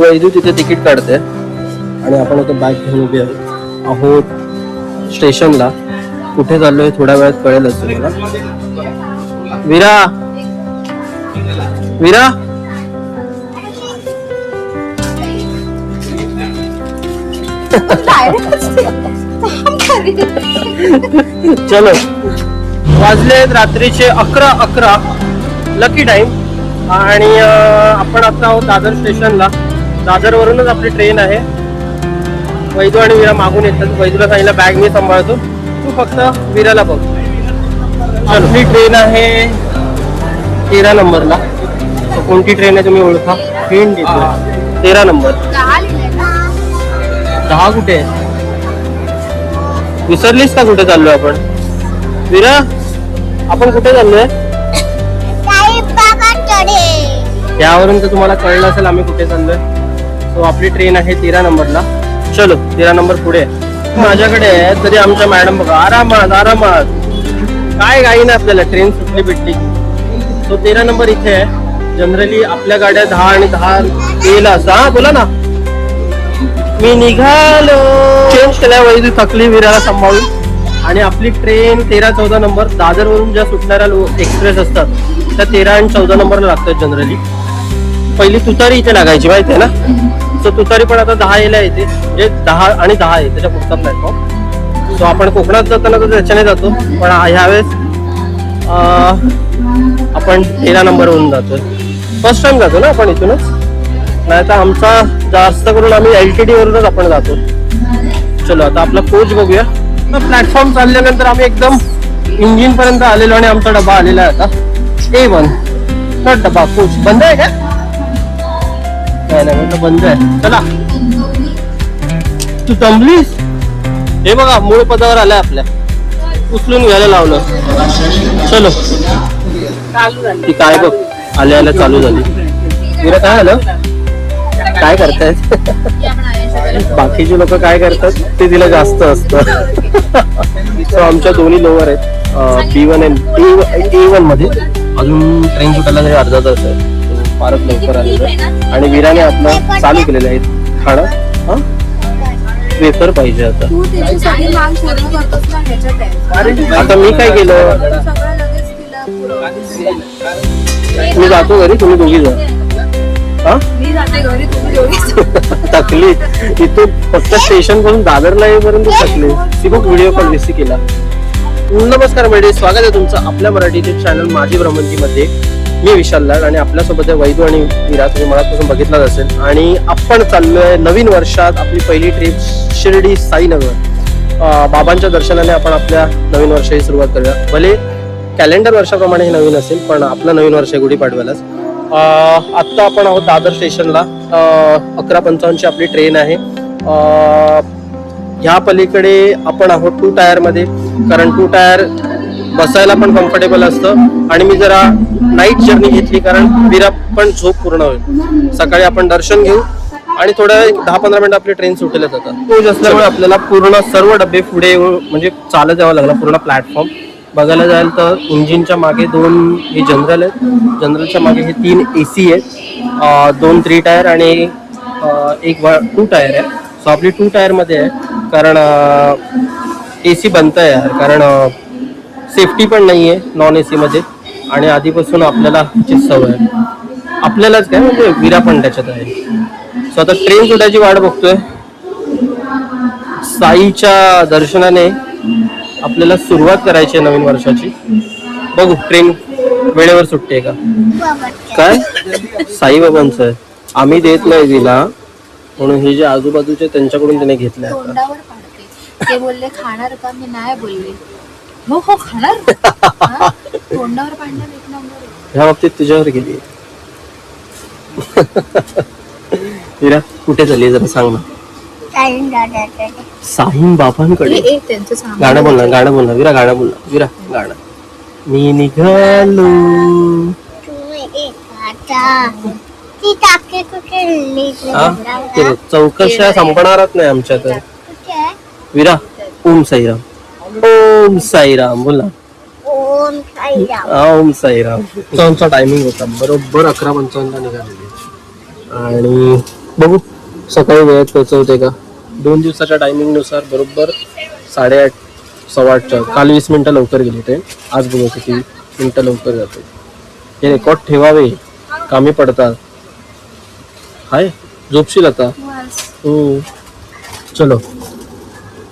वैदू तिथे तिकीट काढते आणि आपण आता बॅग घेऊन उभे आहोत स्टेशनला. कुठे चाललोय थोड्या वेळात कळेलच तुम्हाला. विरा विरा चलो वाजले रात्रीचे 11:11 लकी टाइम. आणि आपण आता आहोत दादर स्टेशनला. दादर वरूनच आपली ट्रेन आहे. वैदू आणि विरा मागून येतात. वैदूला सांगितलं बॅग मी सांभाळतो, तू फक्त विराला बघ. आपली ट्रेन आहे 13 नंबरला. कोणती ट्रेन आहे तुम्ही ओळखा? हिंट देतो. 13 नंबर. 10 कुठे आहे? विसरलीस का कुठे चाललोय आपण? विरा आपण कुठे चाललोय? यावरून तर तुम्हाला कळलं असेल आम्ही कुठे चाललोय. सो आपली ट्रेन आहे 13 नंबरला. चलो 13 नंबर पुढे माझ्याकडे आहे. तरी आमच्या मॅडम बघा आरामात आरामात, काय काही ना आपल्याला ट्रेन सुटली भेटली. सो 13 नंबर इथे आहे. जनरली आपल्या गाड्या 10 आणि 10 येला असं. हा बोला ना. मी निघालो. चेंज केलाय. वैदू थकली विराला सांभाळून. आणि आपली ट्रेन 13-14 नंबर दादर वरून ज्या सुटणाऱ्या एक्सप्रेस असतात त्या 13 आणि 14 नंबरला लागतात जनरली. पहिली तुतारी इथे लागायची माहिती आहे ना. सो तुतारी पण आता 10 यायला येते. म्हणजे 10 आणि 10 आहे त्याच्या पुढचा प्लॅटफॉर्म. सो आपण कोकणात जाताना तर त्याच्याने जातो, पण ह्यावेळेस आपण 13 नंबरवरून जातोय. फर्स्ट टाइम जातो ना आपण इथूनच. नाही तर आमचा जास्त करून आम्ही LTD वरूनच आपण जातो. चलो आता आपला कोच बघूया. प्लॅटफॉर्म चालल्यानंतर आम्ही एकदम इंजिन पर्यंत आलेलो आणि आमचा डबा आलेला आहे आता A1. तर डबा कोच बंद आहे का? नाही म्हटलं बंद आहे. चला तू दमलीस. हे बघा मूळ पदावर आलाय आपल्या. उचलून घ्यायला लावलं. चलो ती काय बघ आल्या आल्या चालू झाली. तुला काय आलं? काय करतायत? बाकीचे लोक काय करतात ते तिला जास्त असतं. सो आमच्या दोन्ही लोअर आहेत B1 आणि A1 मध्ये. अजून ट्रेन सुटायला तरी अर्धा तास आहे. फारच लवकर आलेलं. आणि विराने आपलं चालू केलेलं आहे खाणं. हा वेफर पाहिजे आता. आता मी काय केलं? मी जातो घरी, तुम्ही दोघी जा. थकली इथून फक्त स्टेशन पासून दादरला येईपर्यंत थकली. ती खूप व्हिडिओ कॉल रिसीव केला. नमस्कार मंडळी, स्वागत आहे तुमचं आपल्या मराठी युट्यूब चॅनल माझी भ्रमंतीमध्ये. मी विशाल लाड आणि आपल्यासोबत आहे वैदू आणि विरा. तुम्ही मनापासून बघितलाच असेल. आणि आपण चाललोय नवीन वर्षात आपली पहिली ट्रिप शिर्डी साईनगर. बाबांच्या दर्शनाने आपण आपल्या नवीन वर्षाची सुरुवात करूया. भले कॅलेंडर वर्षाप्रमाणे हे नवीन असेल, पण आपलं नवीन वर्ष गुढीपाडव्यालाच. आत्ता आपण आहोत दादर स्टेशनला. 11:55 आपली ट्रेन आहे. ह्या पलीकडे आपण आहोत 2 टायरमध्ये, कारण 2 टायर बसायला पण कम्फर्टेबल असतं. आणि मी जरा नाईट जर्नी घेतली कारण विरा पण झोप पूर्ण होईल. सकाळी आपण दर्शन घेऊ आणि थोड्या 10-15 मिनिटं आपली ट्रेन सुटेल जातात. पोच असल्यामुळे आपल्याला पूर्ण सर्व डबे पुढे म्हणजे चालत जावं लागलं. पूर्ण प्लॅटफॉर्म बघायला जाईल तर इंजिनच्या मागे 2 हे जनरल आहेत. जनरलच्या मागे हे 3 AC आहेत. 2 3 टायर आणि एक 2 टायर आहे. सो आपली 2 टायरमध्ये आहे कारण AC बनतं आहे यार. कारण सेफ्टी पण नाही आहे नॉन AC मध्ये. आणि आधीपासून आपल्याला ची सवय आहे. आपल्यालाच काय म्हणजे विरा पण त्याच्यात आहे. सो आता ट्रेन सुटायची वाट बघतोय. साईच्या दर्शनाने आपल्याला सुरुवात करायची आहे नवीन वर्षाची. बघू ट्रेन वेळेवर सुटते का काय. साईबाबांचं आहे, आम्ही देत नाही तिला म्हणून हे जे आजूबाजूचे त्यांच्याकडून त्याने घेतले. ते बोलले खाणार का? मी नाही बोलले. हो हो खाणार. तोंडावर पाडणार एक नंबर. ह्या बाबतीत तुझ्यावर गेली. विरा कुठे चालली जरा सांग ना. साईन बाबांकडे. गाणं बोल ना, गाणं बोल ना विरा, गाणं बोल ना विरा, गाणं. मी निघालो. चौकशा संपणारच नाही आमच्या तर. विरा ओम साईराम, ओम साईराम बोल ना. ओम साईराम. आमचा टायमिंग होता बरोबर 11:55 निघालेली. आणि बघू सकाळी वेळेत पोहोचवते का. 2 दिवसाच्या टायमिंग नुसार बरोबर 8:30 8:15 काल 20 मिनिटं लवकर गेली ते. आज बघू किती मिनिटं लवकर जाते. हे रेकॉर्ड ठेवावे, कामी पडतात. हाय झोपशील आता. चलो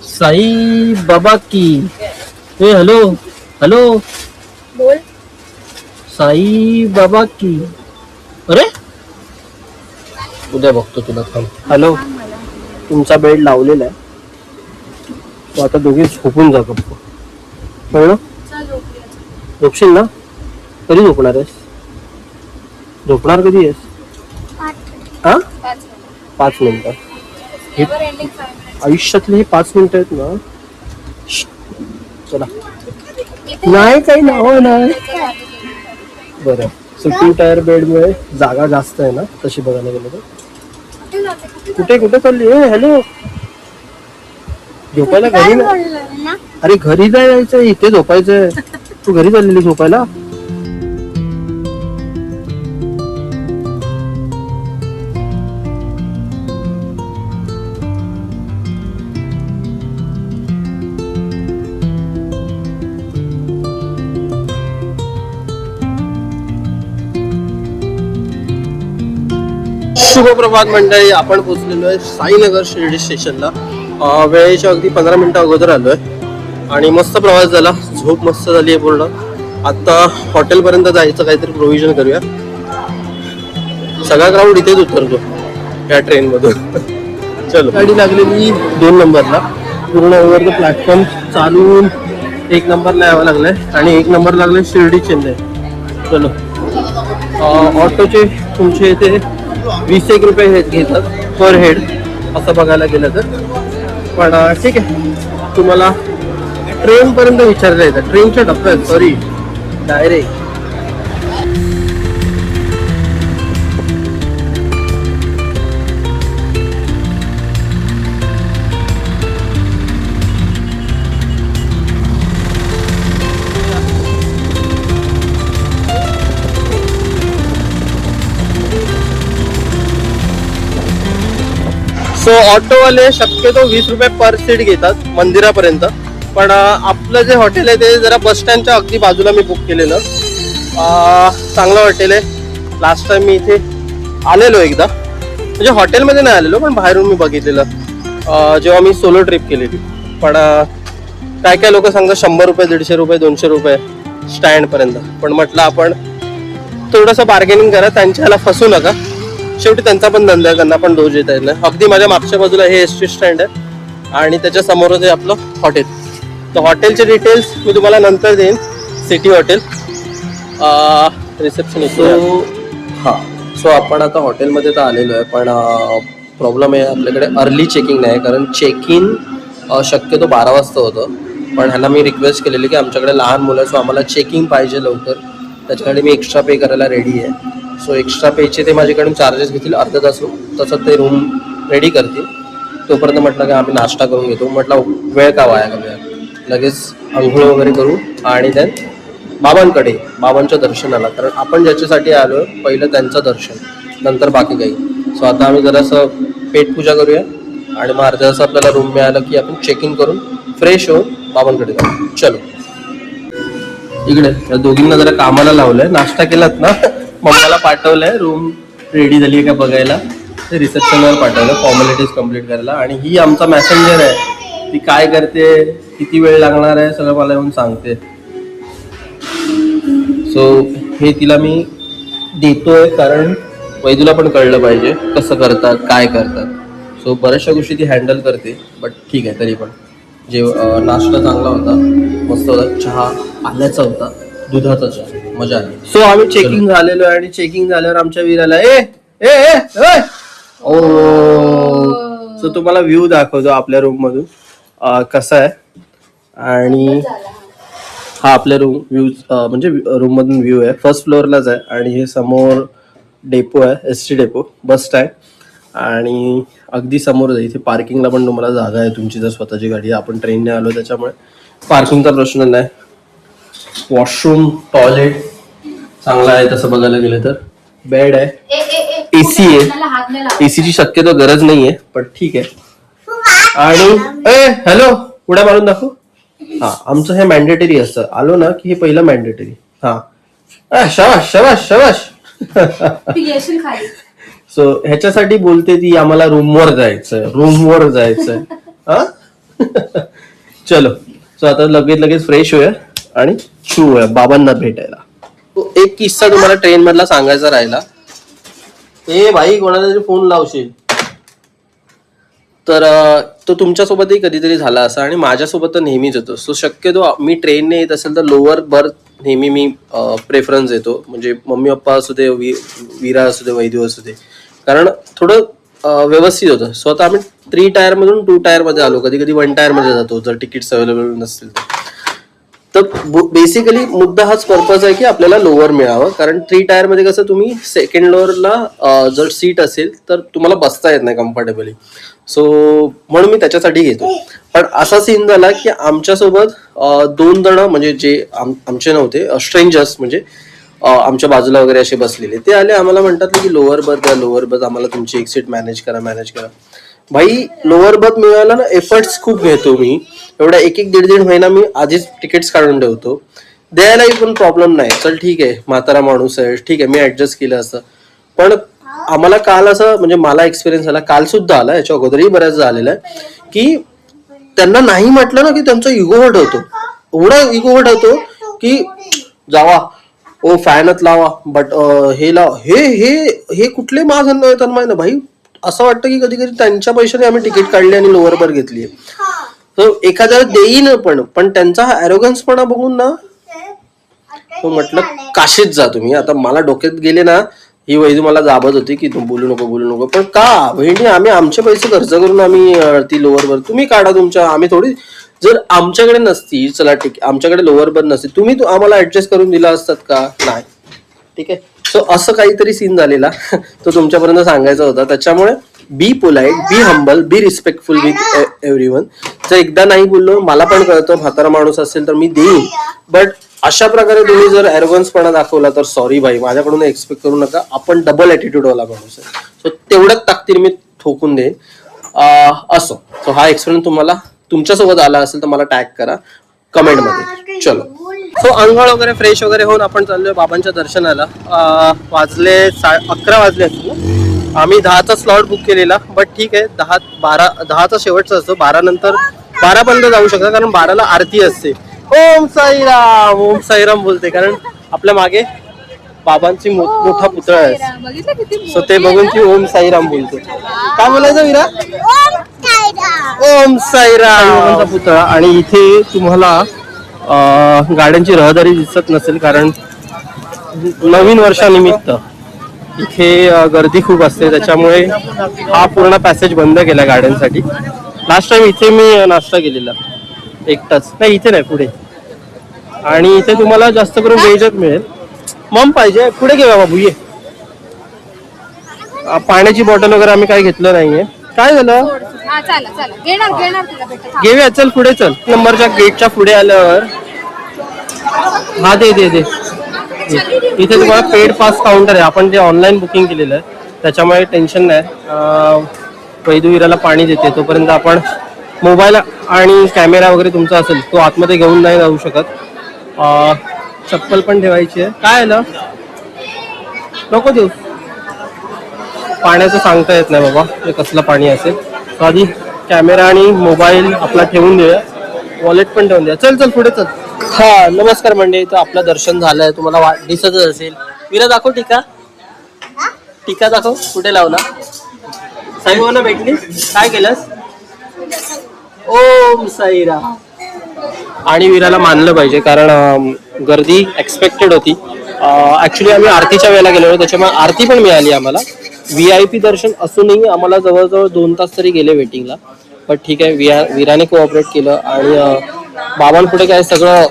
साई बाबा की. हे हॅलो हॅलो बोल. साई बाबा की. अरे उद्या बघतो तुला. थांब. हॅलो तुमचा बेड लावलेला आहे. तो आता दोघे झोपून जा गप्प. कळलं. झोपशील ना. कधी झोपणार आहेस. झोपणार कधी आहेस. हा 5 मिनिटं. हे आयुष्यातले हे 5 मिनिटं आहेत ना. चला नाही काही ना हो नाही. बरं सो 2 टायर बेडमुळे जागा जास्त आहे ना तशी बघायला गेलं तर. कुठे कुठे चालली. हॅलो झोपायला घरी ना. अरे घरी जायचंय इथे झोपायचंय. तू घरी चाललेली झोपायला. शुभप्रभात मंडळी. आपण पोहोचलेलो आहे साईनगर शिर्डी स्टेशनला. वेळेच्या अगदी 15 मिनिटं अगोदर आलोय आणि मस्त प्रवास झाला. झोप मस्त झाली आहे पूर्ण. आता हॉटेलपर्यंत जायचं काहीतरी प्रोव्हिजन करूया. सगळा क्राऊड इथेच उतरतो या ट्रेन मधून. चलो गाडी लागलेली 2 नंबरला. पूर्ण ओव्हर द प्लॅटफॉर्म चालून 1 नंबरला यावं लागलंय आणि 1 नंबर लागले शिर्डी चेन्नई. चलो ऑटोचे तुमचे इथे 20 रुपये घेतात पर हेड असं बघायला गेलं तर. पण ठीक आहे. तुम्हाला ट्रेन पर्यंत विचारलं येतं. ट्रेनच्या डब्यात सॉरी डायरेक्ट. सो ऑटोवाले शक्यतो 20 रुपये पर सीट घेतात मंदिरापर्यंत. पण आपलं जे हॉटेल आहे ते जरा बस स्टँडच्या अगदी बाजूला मी बुक केलेलं. चांगलं हॉटेल आहे. लास्ट टाइम मी इथे आलेलो एकदा. म्हणजे हॉटेलमध्ये नाही आलेलो पण बाहेरून मी बघितलेलं जेव्हा मी सोलो ट्रिप केलेली. पण काय काय लोक सांगतात 100 रुपये 150 रुपये 200 रुपये स्टँडपर्यंत. पण म्हटलं आपण थोडंसं बार्गेनिंग करा. त्यांच्याला फसू नका. शेवटी त्यांचा पण धंदा आहे. त्यांना पण दोष देता येत नाही. अगदी माझ्या मागच्या बाजूला हे एस टी स्टँड आहे आणि त्याच्या समोरच आहे आपलं हॉटेल. तर हॉटेलचे डिटेल्स मी तुम्हाला नंतर देईन. City hotel reception. सो आपण आता हॉटेलमध्ये तर आलेलो आहे. पण प्रॉब्लेम आहे आपल्याकडे अर्ली चेकिंग नाही. कारण चेक इन शक्यतो 12 वाजता होतं. पण ह्यांना मी रिक्वेस्ट केलेली की आमच्याकडे लहान मुलं आहे सो आम्हाला चेकिंग पाहिजे लवकर. त्याच्यासाठी मी एक्स्ट्रा पे करायला रेडी आहे. सो एक्स्ट्रा पेचे ते माझ्याकडून चार्जेस घेतील अर्धा तास. तसं ते रूम रेडी करतील. तोपर्यंत म्हटलं की आम्ही नाश्ता करून घेतो. म्हटलं वेळ का वाया घालूया. लगेच आंघोळ वगैरे करू आणि त्यात बाबांकडे बाबांच्या दर्शनाला. कारण आपण ज्याच्यासाठी आलो पहिलं त्यांचं दर्शन नंतर बाकी काही. सो आता आम्ही जरासं पेटपूजा करूया आणि मग अर्ध्या तास आपल्याला रूम मिळालं की आपण चेक इन करून फ्रेश होऊन बाबांकडे जाऊ. चलो इकडे या दोघींना जरा कामाला लावलंय. नाश्ता केलात ना. मम्माला पाठवलंय रूम रेडी झाली आहे का बघायला. ते रिसेप्शनवर पाठवलं फॉर्मॅलिटीज कम्प्लीट करायला. आणि ही आमचा मॅसेंजर आहे. ती काय करते किती वेळ लागणार आहे सगळं मला येऊन सांगते. सो हे तिला मी देतोय कारण वैदूला पण कळलं पाहिजे कसं करतात काय करतात. सो बऱ्याचशा गोष्टी ती हँडल करते. बट ठीक आहे तरी पण जे नाश्ता चांगला होता मस्त होता. चहा आल्याचा होता दुधाचा चहा मजा आली. सो आम्ही चेकिंग झालेलो आहे आणि चेकिंग झाल्यावर आमच्या वीराला ओ सो तुम्हाला व्ह्यू दाखवतो आपल्या रूम मधून कसा आहे. आणि हा आपल्या रूम व्ह्यू म्हणजे रूम मधून व्ह्यू आहे. फर्स्ट फ्लोअरलाच आहे आणि हे समोर डेपो आहे S T depot bus stand. आणि अगदी समोर आहे. इथे पार्किंगला पण तुम्हाला जागा आहे तुमची जर स्वतःची गाडी. आपण ट्रेनने आलो त्याच्यामुळे पार्किंगचा प्रश्न नाही. वॉशरूम टॉयलेट चांगला आहे तसं बघायला गेलं तर. बेड आहे एसी आहे. हात नाही लावायचा. एसीची शक्यतो गरज नाहीये, पण ठीक आहे. आणि हॅलो, उड्या मारून दाखव. हा, आमचं हे मॅन्डेटरी असतं. आलो ना की हे पहिलं मॅन्डेटरी. हा, शबाश शबाश शबाश. तू येशील खाली. सो ह्याच्यासाठी बोलते ती आम्हाला रूमवर जायचंय. हा चलो. सो आता लगेच फ्रेश होऊया आणि सुरू बाबांना भेटायला. एक किस्सा तुम्हाला ट्रेन मधला सांगायचा राहिला. भाई कोणाला तरी फोन लावशील तर तो तुमच्यासोबतही कधीतरी झाला असा आणि माझ्यासोबत तर नेहमीच होतो. सो शक्यतो मी ट्रेनने येत असेल तर लोअर बर्थ नेहमी मी प्रेफरन्स देतो. म्हणजे मम्मी पप्पा असू दे, वीरा असू दे, वैद्य असू दे, कारण थोडं व्यवस्थित होतं. सो आता आम्ही 3 टायर मधून 2 टायर मध्ये आलो. कधी कधी 1 टायर मध्ये जातो जर तिकीट्स अवेलेबल नसतील तर. बेसिकली मुद्दा हाच पर्पज आहे की आपल्याला लोअर मिळावं. कारण 3 टायर मध्ये कसं तुम्ही सेकंड लोअरला जर सीट असेल तर तुम्हाला बसता येत नाही कम्फर्टेबली. सो म्हणून मी त्याच्यासाठी घेतो. पण असा सीन झाला की आमच्यासोबत 2 जण म्हणजे जे आमचे नव्हते, स्ट्रेंजर्स, म्हणजे आमच्या बाजूला वगैरे असे बसलेले, ते आले आम्हाला म्हणतात की लोअर बर्थ आम्हाला तुमची एक सीट मॅनेज करा. भाई लोअर बर्थ मिळायला ना एफर्ट्स खूप घेतो मी. एवढा 1-1.5 महिना मी आधीच तिकीट्स काढून ठेवतो. द्यायलाही पण प्रॉब्लेम नाही. चल ठीक आहे, म्हातारा माणूस आहे, ठीक आहे, मी ऍडजस्ट केलं असं. पण आम्हाला काल असं, म्हणजे मला एक्सपिरियन्स आला, काल सुद्धा आला, याच्या अगोदरही बऱ्याच झालेला आहे, की त्यांना नाही म्हटलं ना की त्यांचा इगो हर्ट होतो. एवढा इगो हर्ट होतो की जावा फॅनच लावा, बट हे लावा, हे कुठले माझं नाही ना भाई. असं वाटतं की कधी कधी त्यांच्या पैशाने आम्ही तिकीट काढली आणि लोअर बर घेतली. एखाद्याला देईन पण त्यांचा हा ॲरोगन्सपणा बघून ना तो म्हटलं काशीत जा तुम्ही. आता मला डोक्यात गेले ना, ही वैदू मला जाबत होती की तू बोलू नको, पण का बहिणी, आम्ही आमचे पैसे खर्च करून आम्ही ती लोअर बर, तुम्ही काढा तुमच्या. आम्ही थोडी, जर आमच्याकडे नसती, चला ठीक, आमच्याकडे लोअर बर नसती, तुम्ही आम्हाला ऍडजस्ट करून दिला असतात का? नाही. ठीक आहे. सो असं काहीतरी सीन झालेला तो तुमच्यापर्यंत सांगायचा होता. त्याच्यामुळे be polite, B humble, be respectful with everyone. जर एकदा नाही बोललो, मला पण कळतं म्हातारा माणूस असेल तर मी देईन, बट अशा प्रकारे तुम्ही जर ॲरोगन्सपणा दाखवला तर सॉरी भाई, माझ्याकडून एक्सपेक्ट करू नका. आपण डबल ॲटिट्यूड वाला माणूस आहे. सो तेवढ्याच ताकदीने मी ठोकून देईन. असो. सो हा एक्सपिरियन्स तुम्हाला तुमच्यासोबत आला असेल तर मला टॅग करा कमेंटमध्ये. चलो. सो अंघोळ वगैरे फ्रेश वगैरे होऊन आपण चाललोय बाबांच्या दर्शनाला. वाजले 11 वाजले असतील. आम्ही 10चा स्लॉट बुक केलेला, बट ठीक आहे, 10चा शेवटचा असतो. 12 नंतर 12 पर्यंत जाऊ शकता, कारण 12ला आरती असते. ओम साईराम बोलते, कारण आपल्या मागे बाबांची मोठा पुतळा आहे. सो ते बघून ती ओम साईराम बोलते. काय बोलायचं वीरा? ओम साईराम पुतळा. आणि इथे तुम्हाला गाड्यांची रहदारी दिसत नसेल, कारण नवीन वर्षानिमित्त इथे गर्दी खूप असते. त्याच्यामुळे हा पूर्ण पॅसेज बंद केला गाड्यांसाठी. लास्ट टाइम इथे मी नाश्ता केलेला एकटाच, नाही इथे नाही, पुढे. आणि इथे तुम्हाला जास्त करून व्हेजच मिळेल. मम पाहिजे, पुढे घे बाबू, ये. पाण्याची बॉटल वगैरे आम्ही काही घेतलं नाहीये. काय झालं? घेऊया, चल पुढे चल. नंबरच्या गेटच्या पुढे आल्यावर हा दे इथे तुम्हाला पेड पास काउंटर आहे. आपण जे ऑनलाईन बुकिंग केलेलं आहे त्याच्यामुळे टेन्शन नाही. वैदुवीराला पाणी देते तोपर्यंत आपण मोबाईल आणि कॅमेरा वगैरे तुमचा असेल तो आतमध्ये घेऊन नाही जाऊ शकत. चप्पल पण ठेवायची आहे. काय आलं? नको देऊ. पाण्याचं सांगता येत नाही बाबा ते कसलं पाणी असेल. आधी कॅमेरा आणि मोबाईल आपला ठेवून देऊया, वॉलेट पण ठेवून द्या. चल पुढे चल. हा, नमस्कार मंडळी. तर आपलं दर्शन झालंय, तुम्हाला दिसतच असेल. विरा दाखव टीका दाखव. कुठे लावला? साईबाबांना भेटली? काय केलंस? ओम साईराम. आणि विराला मानलं पाहिजे, कारण गर्दी एक्सपेक्टेड होती. ऍक्च्युली आम्ही आरतीच्या वेळेला गेलो, त्याच्यामुळे आरती पण मिळाली आम्हाला. VIP दर्शन असूनही आम्हाला जवळजवळ 2 तास तरी गेले वेटिंगला. पण ठीक आहे, विराने कोऑपरेट केलं. आणि बाबांपुढे काय सगळं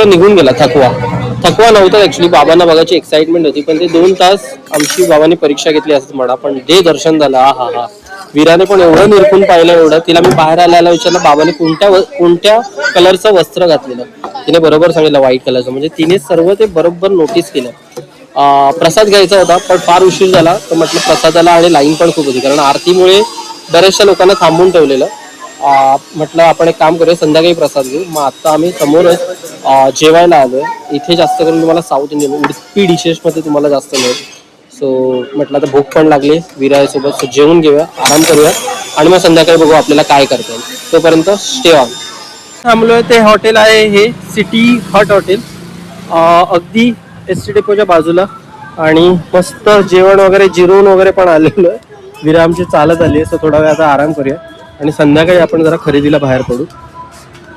निघून गेला. थकवा नव्हता ऍक्च्युली, बाबांना बघायची एक्साइटमेंट होती. पण ते 2 तास आमची बाबांनी परीक्षा घेतली असं म्हणा. पण जे दर्शन झालं, हा विराने पण एवढं निरखून पाहिलं, एवढं. तिला मी बाहेर आल्याला विचारलं बाबाने कोणत्या कलरचं वस्त्र घातलेलं. तिने बरोबर सांगितलं व्हाईट कलरचं. म्हणजे तिने सर्व ते बरोबर नोटीस केलं. प्रसाद घ्यायचा होता पण फार उशीर झाला, तर म्हटलं प्रसादाला आणि लाईन पण खूप होती कारण आरतीमुळे बऱ्याचशा लोकांना थांबून ठेवलेलं. म्हटलं आपण एक काम करूया, संध्याकाळी प्रसाद घेऊ. मग आता आम्ही समोरच जेवायला आलोय. इथे जास्त करून तुम्हाला साऊथ इंडियन उडपी डिशेसमध्ये तुम्हाला जास्त मिळेल. सो म्हटलं आता भूक पण लागली विरायसोबत, सो जेवून घेऊया, आराम करूया आणि मग संध्याकाळी बघू आपल्याला काय करता येईल. तोपर्यंत स्टे ऑन. थांबलोय ते हॉटेल आहे हे सिटी हट हॉटेल, अगदी ST डेपोच्या बाजूला. आणि मस्त जेवण वगैरे जिरवून वगैरे पण आलेलं आहे. विरा आमची चालत आली आहे, सो थोडा वेळ आता आराम करूया आणि संध्याकाळी आपण जरा खरेदीला बाहेर पडू.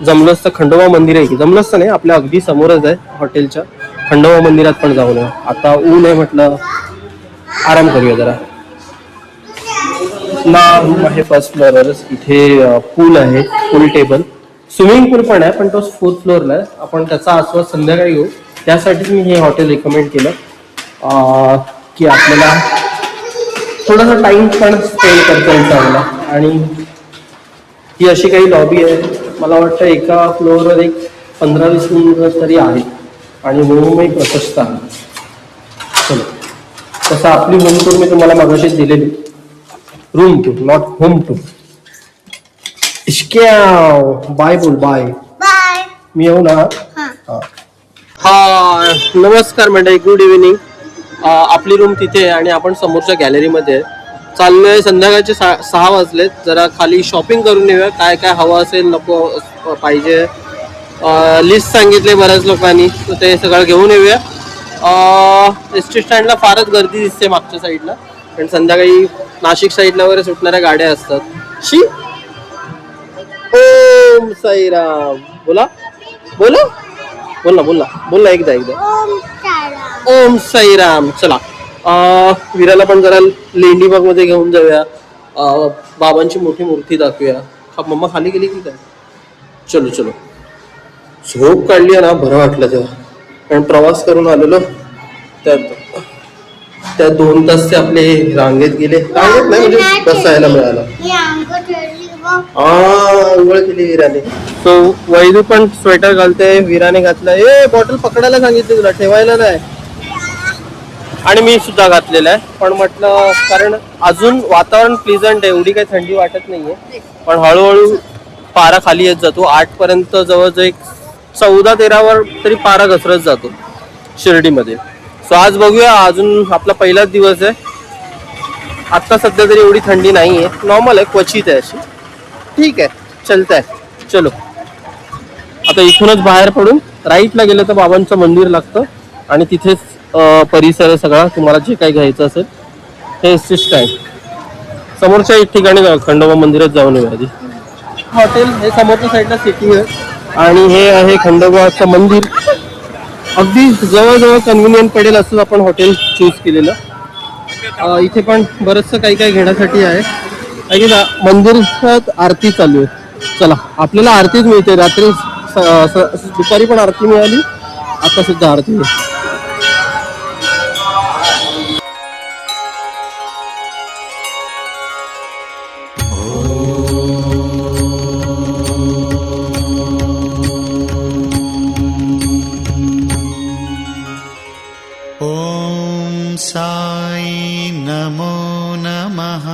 जमलंच तर खंडोबा मंदिर आहे की, जमलंच तर नाही आपल्या अगदी समोरच आहे हॉटेलच्या, खंडोबा मंदिरात पण जाऊन येऊ. आता ऊन आहे म्हटलं आराम करूया जरा. ना रूम आहे फर्स्ट फ्लोअरवरच. इथे पूल आहे, पूल टेबल, स्विमिंग पूल पण आहे पण तो 4th फ्लोअरला आहे. आपण त्याचा आस्वाद संध्याकाळी घेऊ. त्यासाठीच मी हे हॉटेल रिकमेंड केलं की आपल्याला थोडासा टाइम पण स्पेंड करता येईल चांगला. आणि ही अशी काही लॉबी आहे, मला वाटतं एका फ्लोअरवर एक 15-20 रूम तरी आहे आणि रूमही प्रशस्त आहे. चलो, तसं आपली होम टूर मी तुम्हाला मगाशीच दिलेली, room tour not home tour. Bye बोल, बाय बाय. मी येऊ ना. हा नमस्कार मंडळी, गुड इव्हिनिंग. आपली रूम तिथे आहे आणि आपण समोरच्या गॅलरीमध्ये आहे. चाललोय, संध्याकाळचे 6 वाजलेत. जरा खाली शॉपिंग करून येऊया, काय काय हवं असेल नको पाहिजे लिस्ट सांगितले बऱ्याच लोकांनी, तर ते सगळं घेऊन येऊया. ST स्टँडला फारच गर्दी दिसते मागच्या साईडला, पण संध्याकाळी नाशिक साईडला वगैरे सुटणाऱ्या गाड्या असतात. शी ओम साईराम. बोला बोला बोल ना, बोल ना, बोल ना, एकदा ओम साईराम. चला, विराला पण जरा लेंडीबाग मध्ये घेऊन जाऊया, बाबांची मोठी मूर्ती दाखवूया. मम्मा खाली गेली की काय? चलो चलो. झोप काढली ना, बरं वाटलं तेव्हा, कारण प्रवास करून आलेलो त्या 2 तास ते आपले रांगेत गेले. रांगेत नाही म्हणजे बसायला मिळालं. आंघोळ केली विराने. सो वैदू पण स्वेटर घालते, विराने घातलं. ए बॉटल पकडायला सांगितली तुला, ठेवायला नाही. आणि मी सुद्धा घातलेलं आहे, पण म्हटलं कारण अजून वातावरण प्लीझंट आहे, एवढी काही थंडी वाटत नाहीये, पण हळूहळू पारा खाली येत जातो. 8 पर्यंत जवळजवळ एक 14-13 वर तरी पारा घसरत जातो शिर्डीमध्ये. सो आज बघूया, अजून आपला पहिलाच दिवस आहे. आता सध्या तरी एवढी थंडी नाहीये, नॉर्मल आहे, क्वचित आहे अशी. ठीक आहे, चलतंय. चलो, आता इथूनच बाहेर पडून राईटला गेलं तर बाबांचं मंदिर लागतं आणि तिथेच परिसर आहे सगळा. तुम्हाला जे काही घ्यायचं असेल हे ST स्टँड समोरच्या एक ठिकाणी खंडोबा मंदिरात जाऊन येऊ आधी. हॉटेल हे समोरच्या साईडला सिटी आहे आणि हे आहे खंडोबाचं मंदिर. अगदी जवळजवळ कन्व्हिनियंट पडेल असं आपण हॉटेल चूज केलेलं. इथे पण बरंचसं काही काही घेण्यासाठी आहे. मंदिरात आरती चालू आहे. चला, आपल्याला आरतीच मिळते. रात्री दुपारी पण आरती मिळाली, आता सुद्धा आरती आहे. ओम साई नमो नमः.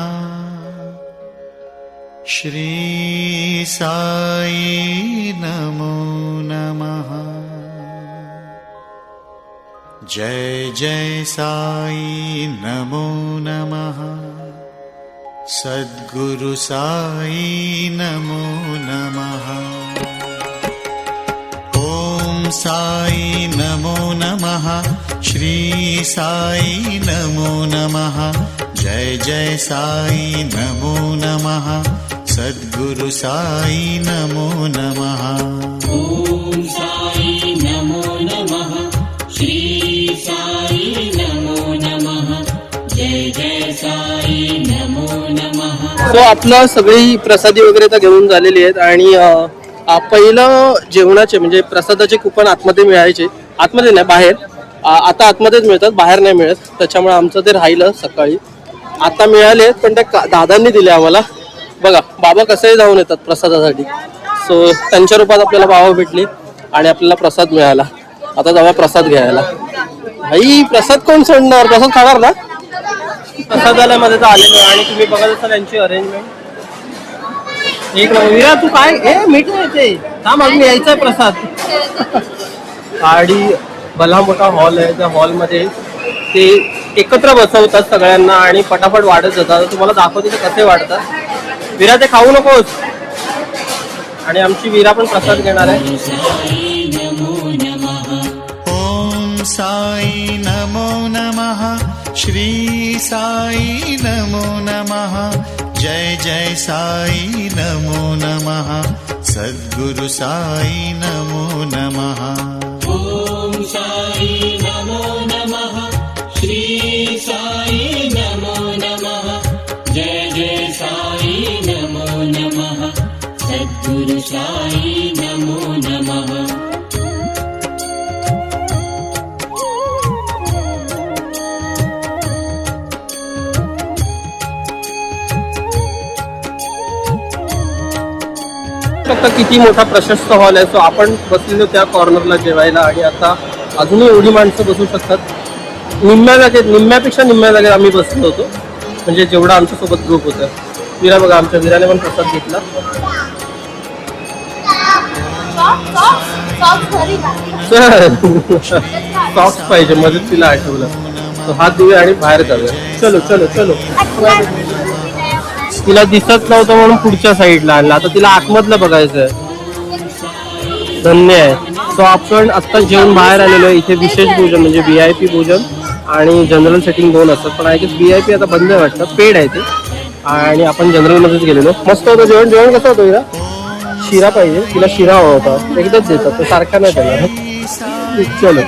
श्री साई नमो नमः. जय जय साई नमो नमः. सद्गुरु साई नमो नमः. ओम साई नमो नमः. श्री साई नमो नमः. जय जय साई नमो नमः. सद्गुरु साई नमो नमः. ओम साई नमो नमः. श्री साई नमो नमः. जय जय साई नमो नमः. सो आपलं सगळी प्रसादी वगैरे तर घेऊन झालेली आहेत आणि पहिलं जेवणाचे म्हणजे प्रसादाचे कुपन आतमध्ये मिळायचे, आतमध्ये नाही बाहेर, आता आतमध्येच मिळतात, बाहेर नाही मिळत. त्याच्यामुळे आमचं ते राहिलं सकाळी. आता मिळाले पण त्या दादांनी दिले आम्हाला. बघा बाबा कसेही जाऊन येतात प्रसादासाठी. सो त्यांच्या रूपात आपल्याला बाबा भेटले आणि आपल्याला प्रसाद मिळाला. आता जाऊया प्रसाद घ्यायला. भाई प्रसाद कोण सोडणार, प्रसाद खाणार ना. प्रसादालयामध्ये तर आलेलो आहे आणि तुम्ही बघत असाल यांची अरेंजमेंट एक नंबर. विरा तू काय मीठ नाही येते थांब, अजून यायचा आहे प्रसाद. आणि भला मोठा हॉल आहे, त्या हॉलमध्ये ते एकत्र बसवतात सगळ्यांना आणि फटाफट वाढत जातात. तुम्हाला दाखवते ते कसे वाढतात. विरा ते खाऊ नकोस. आणि आमची विरा पण प्रसाद घेणार आहे. ओम साई नमो नमः, श्री साई नमो नमः, जय जय साई नमो नमः, सद्गुरु साई नमो नमः. ॐ साई नमो नमः, श्री साई नमो नमः, जय जय साई नमो नमः, सद्गुरु साई नमो नमः. फक्त किती मोठा प्रशस्त हॉल आहे. सो आपण बसलेलो त्या कॉर्नरला जेवायला आणि आता अजूनही एवढी माणसं बसू शकतात. निम्म्यापेक्षा निम्म्या जागेत आम्ही बसलो होतो, म्हणजे जेवढा आमच्यासोबत ग्रुप होता. विरा बघा, आमच्या विराने पण प्रसाद घेतला. सॉक्स पाहिजे, मध्येच तिला आठवलं. तो हात देऊया आणि बाहेर जाऊया. चलो चलो चलो. तिला दिसत नव्हतं म्हणून पुढच्या साईडला आणलं. आता तिला आतमधलं बघायचं आहे. धन्य आहे. सो आपण आत्ता जेवण बाहेर आलेलो आहे. इथे विशेष भोजन म्हणजे VIP भोजन आणि जनरल सेटिंग दोन असतात. पण आय गेस VIP आता बंद आहे वाटतं, पेड आहे ते. आणि आपण जनरलमध्येच गेलेलो. मस्त होतं जेवण. जेवण कसं होतं हिला? शिरा पाहिजे तिला, शिरा हवा होता. एकदाच देतात तो, सारखा नाही त्याला. चलो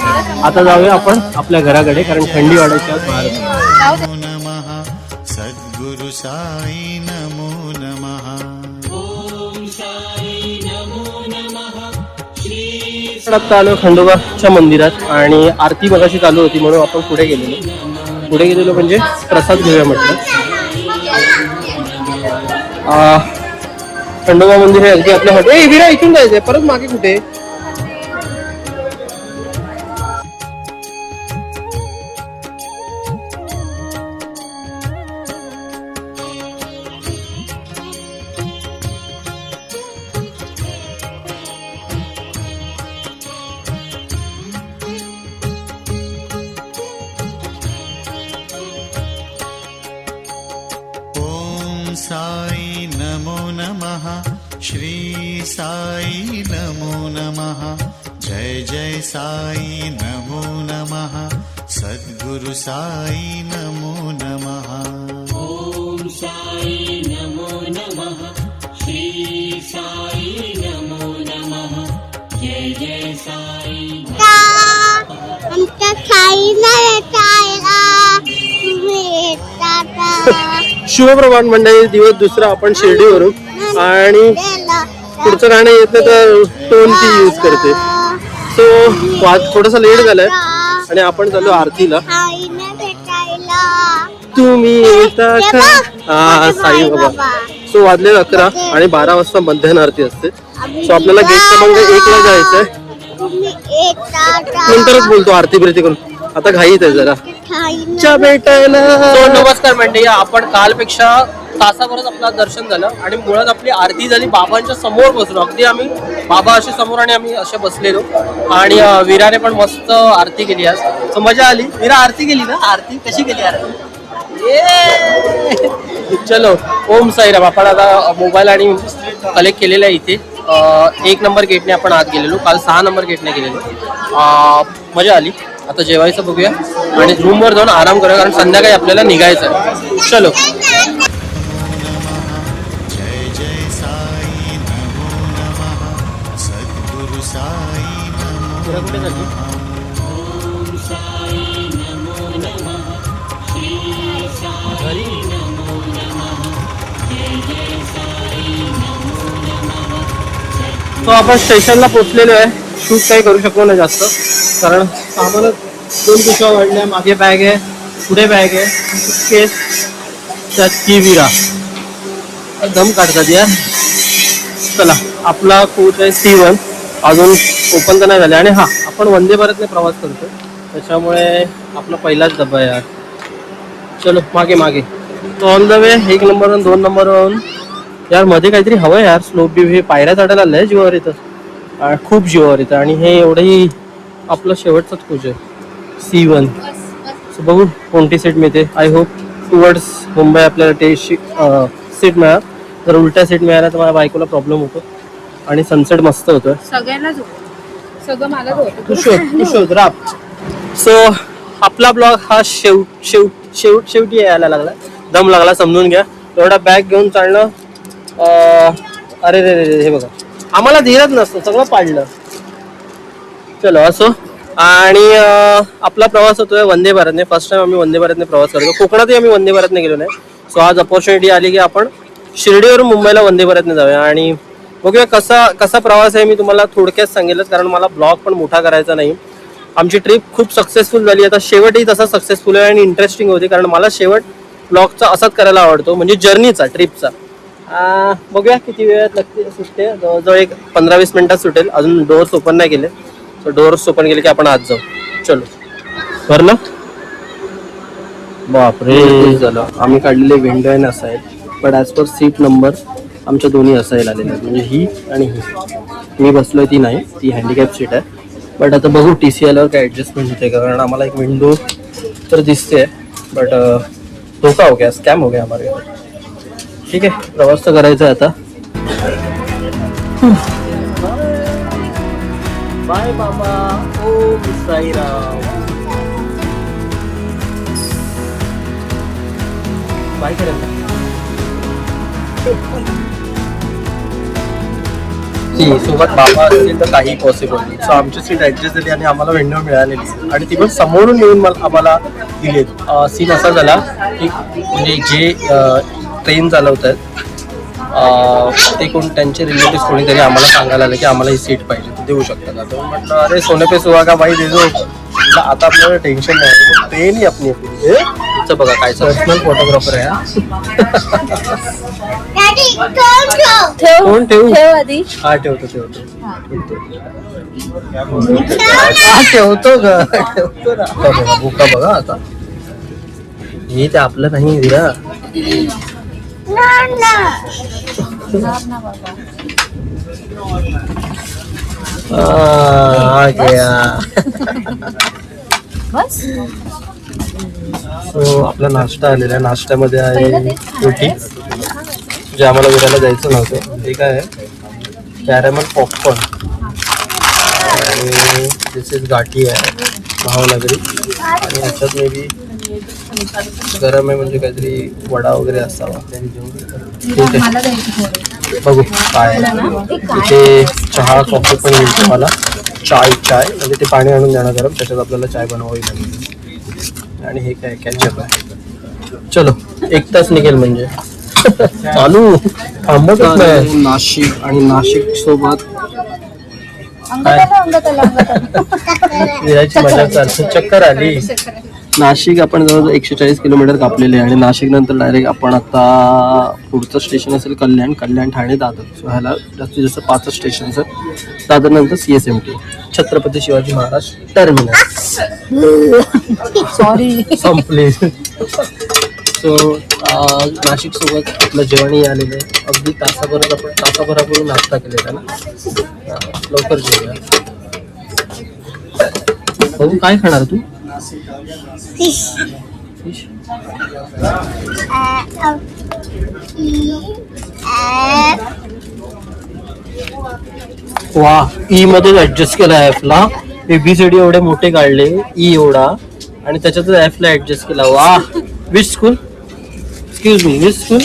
आता जाऊया आपण आपल्या घराकडे, कारण थंडी वाढायची आज बाहेर. नमो नमः, सद्गुरु साई नमो नमः. ॐ साई नमो नमः, श्री आता आलो खंडोबाच्या मंदिरात आणि आरती मगाशी चालू होती म्हणून आपण पुढे गेलेलो म्हणजे प्रसाद घेऊया म्हटलं. खंडोबा मंदिर हे अगदी आपल्या हॉटेल. विरा इथून जायचंय, परत मागे कुठे? ओम साई नमो नमः, श्री साई नमो नमः, जय जय साई नमो नमः, सद्गुरु साई नमो नमः. ॐ साई नमो नमः, श्री साई नमो नमः, जय जय साई. आमच्या साईला येतायला तुम्ही येतात. शिवप्रभात मंडळी, दिवस दुसरा आपण शिर्डीवरून. आणि पुढचं गाणं येत नाही तर टोन ती यूज करते. सो थोडासा लेट झालाय आणि आपण चाललो आरतीला. साईला भेटायला तुम्ही येता का? हा साई बाबा. सो वाजले 11 आणि 12 वाजता मध्याह्न आरती असते. सो आपल्याला गेट क्रमांक 1ला जायचंय. तुम्ही येतात. नंतरच बोलतो आरती बिरती करून, आता घाईत आहे जरा. च्या भेटायला. नमस्कार मंडळी, आपण कालपेक्षा तासाभरात आपलं दर्शन झालं आणि मुळात आपली आरती झाली. बाबांच्या समोर बसलो, अगदी आम्ही बाबा असे समोर आणि आम्ही असे बसलेलो. आणि विराने पण मस्त आरती केली आज. सो मजा आली. विरा आरती केली ना? आरती कशी केली आरती? चलो ओम साईराम. आपण आता मोबाईल आणि कलेक्ट केलेला आहे इथे. 1 नंबर गेटने आपण आत गेलेलो, काल 6 नंबर गेटने गेलेलो. मजा आली. आता जेवायचं बघूया आणि रूमवर जाऊन आराम करूया, कारण संध्याकाळी आपल्याला निघायचं आहे. चलो. जय जय साई नमो नमः, सद्गुरु साई नमो नमः. ॐ साई नमो नमः, श्री साई नमो नमः, जय जय साई नमो नमः. तो आपण स्टेशनला पोहोचलेलो आहे. शूट काही करू शकलो नाही जास्त, कारण आम्हाला 2 पिशव्या वाढल्या. मागे बॅग आहे, पुढे बॅग आहे, केस, त्यात की विरा दम काढतात यार. चला, आपला कोच आहे C1, अजून ओपन तर नाही झाले. आणि हा आपण वंदे भारतने प्रवास करतो. त्याच्यामुळे आपला पहिलाच डब्बा आहे यार. चलो मागे मागे. तो ऑन द वे 1 नंबरवरून 2 नंबरवरून. यार मध्ये काहीतरी हवं यार. स्लोप बी हे पायऱ्या चढायला लय जीवावर येतं, खूप जीवावर येतं. आणि हे एवढंही आपलं शेवटचाच कोच आहे C1. सो बघू कोणती सीट मिळते. आय होप टुवर्ड्स मुंबई आपल्याला ते सीट मिळाल. जर उलट्या सीट मिळाल्या तर माझ्या बायकोला प्रॉब्लेम होतो आणि सनसेट मस्त होतोय. सगळ्यांनाच होतं, सगळं मला होतं. तू शोध राप. सो आपला ब्लॉग हा शेवटी यायला लागला. दम लागला समजून घ्या. एवढा बॅग घेऊन चालणं अरे रे रे हे बघा आम्हाला धीरच नसतो, सगळं पाडलं. चलो असो. आणि आपला प्रवास होतोय वंदे भारतने. फर्स्ट टाइम आम्ही वंदे भारतने प्रवास करतो. कोकणातही आम्ही वंदे भारतने गेलो नाही. सो आज अपॉर्च्युनिटी आली की आपण शिर्डीवरून मुंबईला वंदे भारतने जाऊया आणि बघूया कसा प्रवास आहे. मी तुम्हाला थोडक्यात सांगेलच, कारण मला ब्लॉग पण मोठा करायचा नाही. आमची ट्रिप खूप सक्सेसफुल झाली. आता शेवटही तसा सक्सेसफुल आहे आणि इंटरेस्टिंग होती, कारण मला शेवट ब्लॉगचा असाच करायला आवडतो, म्हणजे जर्नीचा, ट्रिपचा. बघूया किती वेळात लागते सुटते. जवळजवळ एक 15-20 मिनिटात सुटेल. अजून डोअर्स ओपन नाही केले. सो डोअर्स ओपन केले की आपण आज जाऊ. चलो. भरलं. बापरे झालं. आम्ही काढलेले विंडो आहे असाईल, but as per seat number आमच्या दोन्ही असाईल आलेल्या आहेत, म्हणजे ही आणि ही. मी बसलोय ती नाही, ती हँडिकॅप सीट आहे. बट आता बघू TC आल्यावर काय ॲडजस्टमेंट होते का, कारण आम्हाला एक विंडो तर दिसते, बट धोका हो गया, स्कॅम हो गया हमारे. ठीक आहे, प्रवास तर करायचा आहे आता. बाय बाबा. ओम साईराम. बाय करायचं. सोबत बाबा असतील तर काही पॉसिबल. सो आमची सीट ऍडजस्ट झाली आणि आम्हाला विंडो मिळालेली आणि ती पण समोरून येऊन आम्हाला दिली. सीन असा झाला की म्हणजे जे ट्रेन चालवत आहेत ते कोण त्यांचे रिलेटिव्ह कोणीतरी आम्हाला सांगायला आलं की आम्हाला ही सीट पाहिजे, तर देऊ शकता का. तर म्हटलं अरे सोने पे सुहागा भाई दे दो. आता आपल्याला टेन्शन नाही, ट्रेन ही आपली आपली. तिचं बघा काय पर्सनल फोटोग्राफर आहे. कोण ठेवू? ठेव आधी. हा ठेवतो ठेवतो ठेवतो ना. भूका बघा आता. हे ते आपलं नाही विरा. बस. सो आपला नाश्ता आलेला आहे. नाश्त्यामध्ये आहे रोटी, जे आम्हाला विरायला जायचं नव्हतं. हे काय आहे, कॅरेमल पॉपकॉर्न आणि दिस इज गाठी आहे भावनगरी. आणि ह्याच्यात मे बी गरम आहे, म्हणजे काहीतरी वडा वगैरे असावा. ठीक आहे, बघू काय इथे. चहा कॉफी पण येईल तुम्हाला. चाय म्हणजे ते पाणी आणून देणार गरम, त्याच्यात आपल्याला चाय बनवावी लागेल. आणि हे काय कॅचअप आहे. चलो 1 तास निघेल म्हणजे. चालू थांबतच नाही. नाशिक आणि नाशिक सोबत विराची मजा चालते. चक्कर आली. नाशिक आपण जवळजवळ 140 किलोमीटर कापलेले आहे आणि नाशिक नंतर डायरेक्ट आपण आता पुढचं स्टेशन असेल कल्याण ठाणे दादर. सो ह्याला जास्तीत जास्त 5 स्टेशनचं. दादर नंतर CSMT Chhatrapati Shivaji Maharaj terminus. Sorry संपले. सो नाशिक सोबत आपलं जेवणही आलेलं आहे. अगदी तासाभरापूर्वी नाश्ता केलेला ना. लवकर जेवूया. बघू काय खाणार तू? फिश. वा, ई मध्ये ऍडजस्ट केला F ला. ABCD एवढे मोठे काढले, ई एवढा, आणि त्याच्यातच F ला ऍडजस्ट केला. वा. Which school? Excuse me, which school?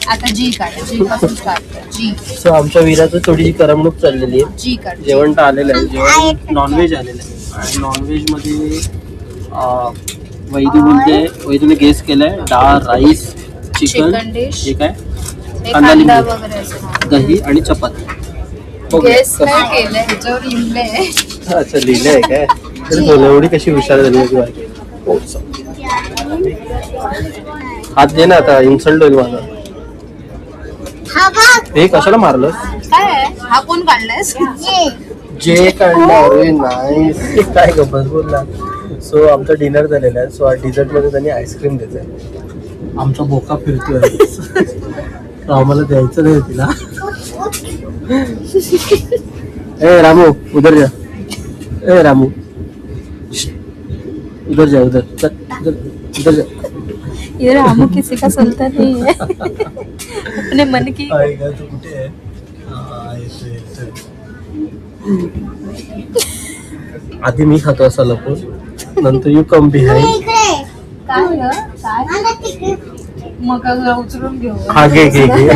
आता जी काढ. जी पासून स्टार्ट कर. जी. सो आमच्या वीराचं थोडीशी करमणूक चाललेली आहे. जी काढ. जेवण तर आलेलं आहे. जेवण नॉनव्हेज आलेलं आहे आणि नॉनव्हेज मध्ये वैदूने गेस केलाय डाळ, राईस, चिकन, डिश, हे काय, एक कांदा, अंडा लिंबू, वगैरे असं. दही आणि चपाती. गेस नाही केलंय, ह्याच्यावर लिहिलंय. अच्छा, लिहिलंय काय? तरी बोल, एवढी कशी हुशार झाली माझी बायको. हात दे ना, आता इन्सल्ट होईल माझा. हे कशाला मारलंस? काय हा कोण काढलायस? जे काढलं. अरे नाही, काय गप्पा बोलला. सो आमचं डिनर झालेलं आहे. सो डिझर्ट मध्ये त्यांनी आईस्क्रीम देत आहे. आमचा बोका फिरतोय. तो आम्हाला द्यायचं नाही तिला. ए रामू उधर जा. ए रामू उधर जा उधर उधर उधर जा. ये रामू किसी का सुनता नहीं है. अपने मन की. आहे का तू कुठे आहे? हा, येतोय, येतोय. आधी मी खातो असा लपून नंतर यू कम बिहाइंड. काय ग? काय? मग उचलून घेऊ. हा घे घे घे